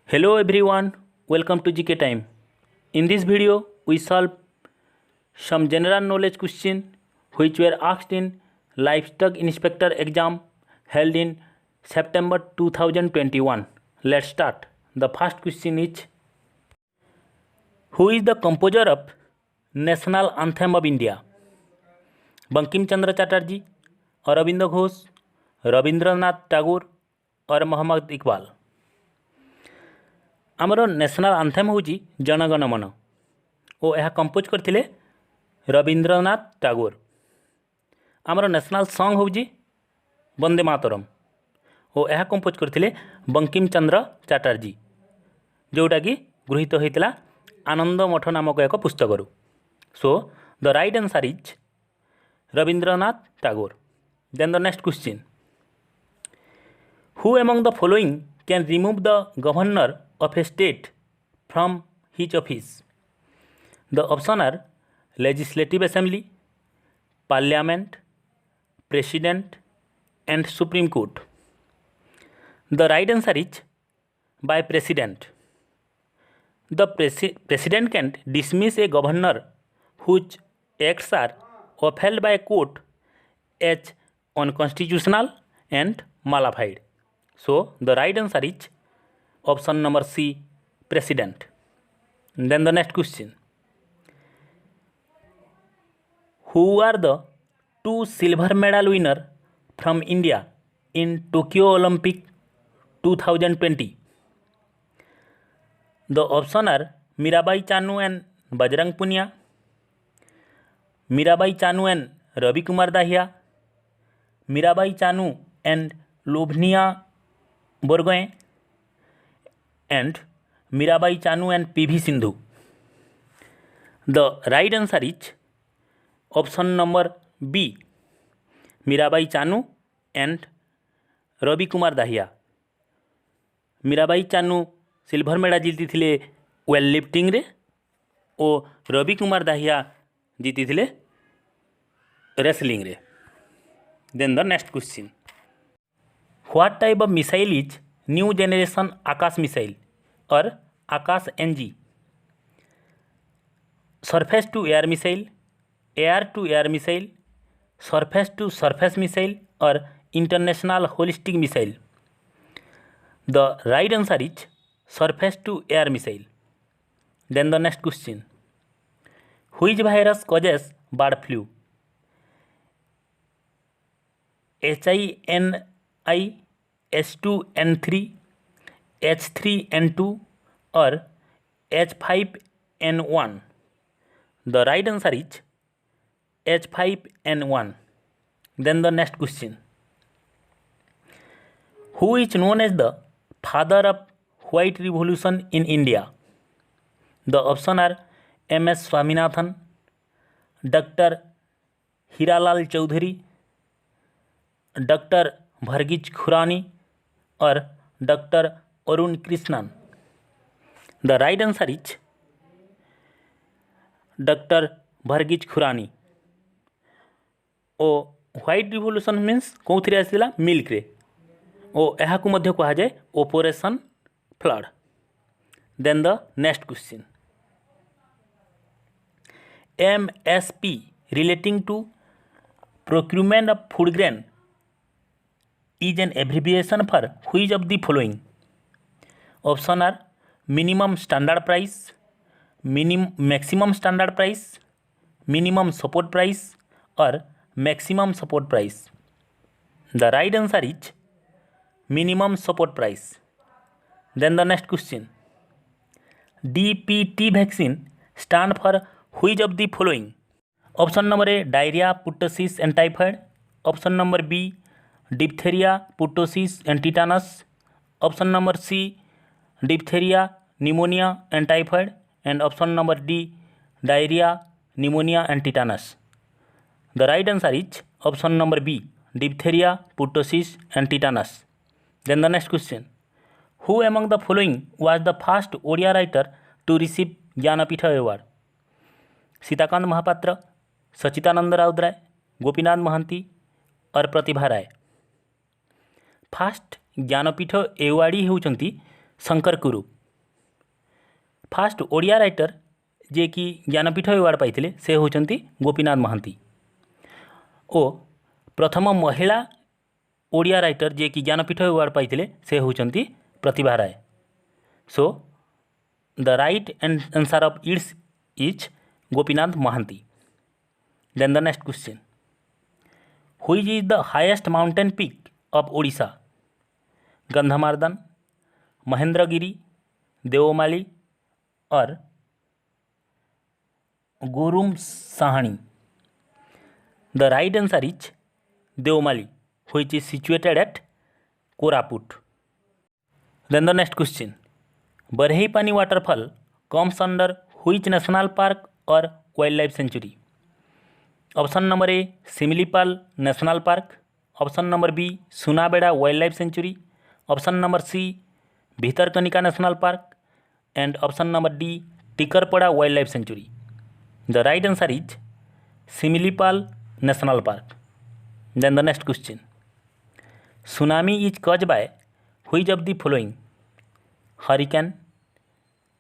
Hello everyone, welcome to GK Time. In this video, we solve some general knowledge question which were asked in Livestock Inspector exam held in September 2021. Let's start. The first question is, who is the composer of National Anthem of India? Bankim Chandra Chatterjee, Arvind Ghosh, Rabindranath Tagore और मोहम्मद इकबाल। आमर national anthem हूँ जनगण मन और यह compose करते रवींद्रनाथ टैगोर। आमर national song हूँ वंदे मातरम और यह कंपोज करते बंकिम चंद्र चटर्जी, जोटा कि गृहीत होता आनंद मठ नामक एक पुस्तक। So the right answer is Rabindranath Tagore. Then the next question, who among the following can remove the governor of a state from his office? The option are Legislative Assembly, Parliament, President and Supreme Court. The right answer is by President. The President can dismiss a governor whose acts are upheld by a court as unconstitutional and malified. So the right answer is option number C, President. Then the next question, who are the two silver medal winner from India in Tokyo Olympic 2020? The option are Mirabai Chanu and Bajrang Punia, Mirabai Chanu and Ravi Kumar Dahiya, Mirabai Chanu and Lubhnia Borgohain, and Mirabai Chanu and PV Sindhu. The right answer is option number B, Mirabai Chanu and Ravi Kumar Dahiya. Mirabai Chanu silver medal जीति थिले well lifting रे और रवि कुमार दाहिया जीति थिले wrestling रे। Then the next question, what type of missile is new generation Akash missile or Akash NG? Surface to air missile, air to air missile, surface to surface missile or international holistic missile? The right answer is surface to air missile. Then the next question, which virus causes bird flu? HINI, H2N3, H3N2 or H5N1? The right answer is H5N1. Then the next question, who is known as the father of White Revolution in India? The option are MS Swaminathan, Dr. Hiralal Chaudhary, Dr. Varghese Khurana or Dr. Arun Krishnan? The right answer is Dr. Varghese Khurana. ओ white revolution means कौन आसला milk रे ओ यह कह जाए operation flood. Then the next question, MSP relating to procurement of food grain is an abbreviation for which of the following? Option are minimum standard price, maximum standard price, minimum support price or maximum support price? The right answer is minimum support price. Then the next question, DPT vaccine stand for which of the following? Option number A, diarrhea, pertussis and typhoid. Option number B, diphtheria, pertussis and tetanus. Option number C, diphtheria, pneumonia and typhoid. And option number D, diarrhea, pneumonia and tetanus. The right answer is option number B, diphtheria, pertussis and tetanus. Then the next question, who among the following was the first Odia writer to receive Jnanpith award? Sitakant Mahapatra, Sachidananda Routray, Gopinath Mohanty और Pratibha Ray. First Jnanpith awardee होउचंती Shankar Kurup. First Odia writer जे कि Jnanpith award पाइथिले से होचंती गोपीनाथ महांती। ओ प्रथम महिला Odia writer जे कि Jnanpith award पाइथिले से होचंती Pratibha Ray. So the right answer of it's is Gopinath Mohanty. Then the next question, which is the highest mountain peak of Odisha? Gandhamardan, Mahendragiri, Deomali or Gorumahisani. The right answer is Deomali, which is situated at Koraput. Then the next question, Barhipani waterfall comes under which national park or wildlife sanctuary? Option number A, Similipal National Park. Option number B, Sunabeda Wildlife Sanctuary. Option number C, Bhitarkanika National Park. And option number D, Tikarpada Wildlife Sanctuary. The right answer is Similipal National Park. Then the next question, Tsunami is caused by which of the following? Hurricane,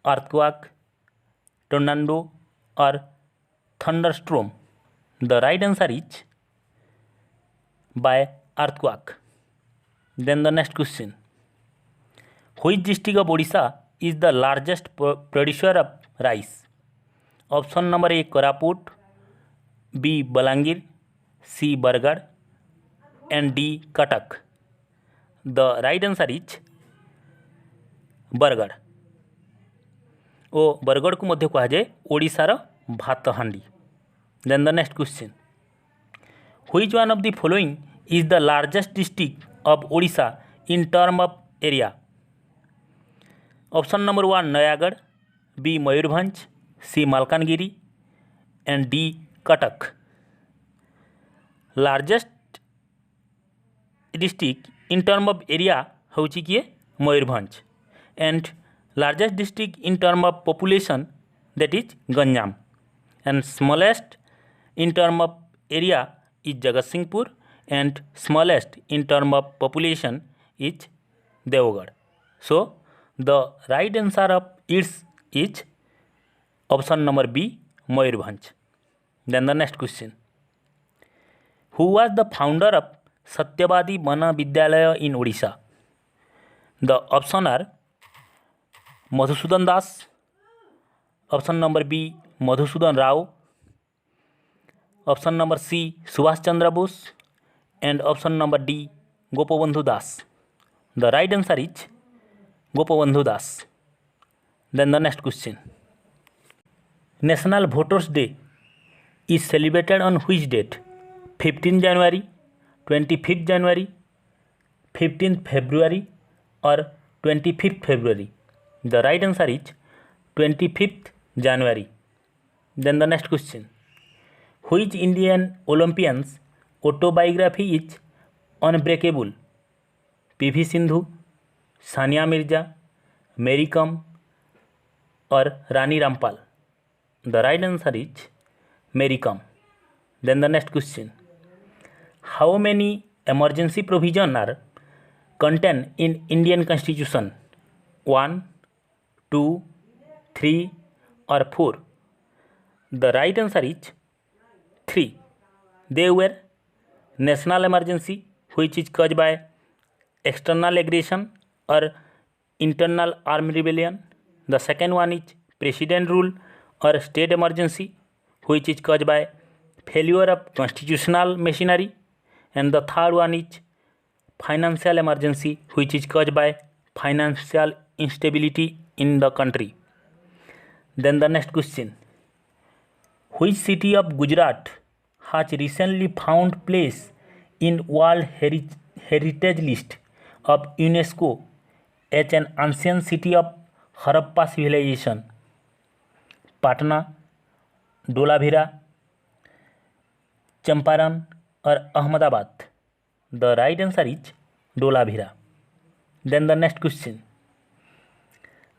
earthquake, tornado or thunderstorm? The right answer is by earthquake. Then the next question, which district of Odisha is the largest producer of rice? Option number A, Koraput, B, Balangir, C, Bargarh and D, Cuttack. The right answer is Bargarh. ओ बरगढ़ को मध्य कह जाए ओडिशार भातहांडी। Then the next question, which one of the following is the largest district of Odisha in term of area? Option number 1 Nayagarh, B Mayurbhanj, C Malkangiri and D Cuttack. Largest district in term of area हूँ किए Mayurbhanj and largest district in term of population that is Ganjam and smallest in term of area is Jagatsinghpur and smallest in term of population is Deogarh. So the right answer of it's is option number B Mayurbhanj. Then the next question, who was the founder of Satyabadi Bana Vidyalaya in Odisha? The option are Madhusudan Das, option number B Madhusudan Rao, option number C Subhash Chandra Bose and option number D Gopabandhu Das. The right answer is Gopabandhu Das. Then the next question, national voters day is celebrated on which date? 15 January, 25 January, 15 February और 25 February? The right answer is 25th January. Then the next question, which Indian Olympian's autobiography is unbreakable? PV Sindhu, Sania Mirza, Mary Kom or Rani Rampal? The right answer is Mary Kom. Then the next question, how many emergency provisions are contained in Indian Constitution? 1, 2, 3 or 4? The right answer is 3. They were national emergency which is caused by external aggression or internal armed rebellion. The second one is president rule or state emergency which is caused by failure of constitutional machinery, and the third one is financial emergency which is caused by financial instability in the country. Then the next question, which city of Gujarat has recently found place in World Heritage List of UNESCO as an ancient city of Harappa civilization? Patna, Dholavira, Champaran or Ahmedabad? The right answer is Dholavira. Then the next question,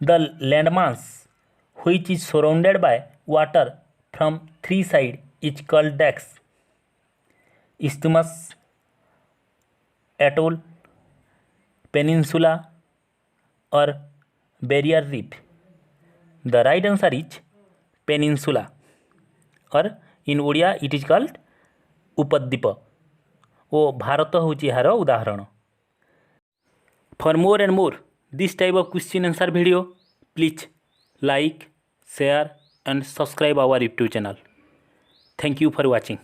the landmass which is surrounded by water from 3 sides is called decks? Isthmus, atoll, peninsula or barrier reef. The right answer is peninsula, or in Odia it is called उपद्वीप. ओ भारत हूँ यार उदाहरण. For more and more this type of question answer video, please like, share and subscribe our YouTube channel. Thank you for watching.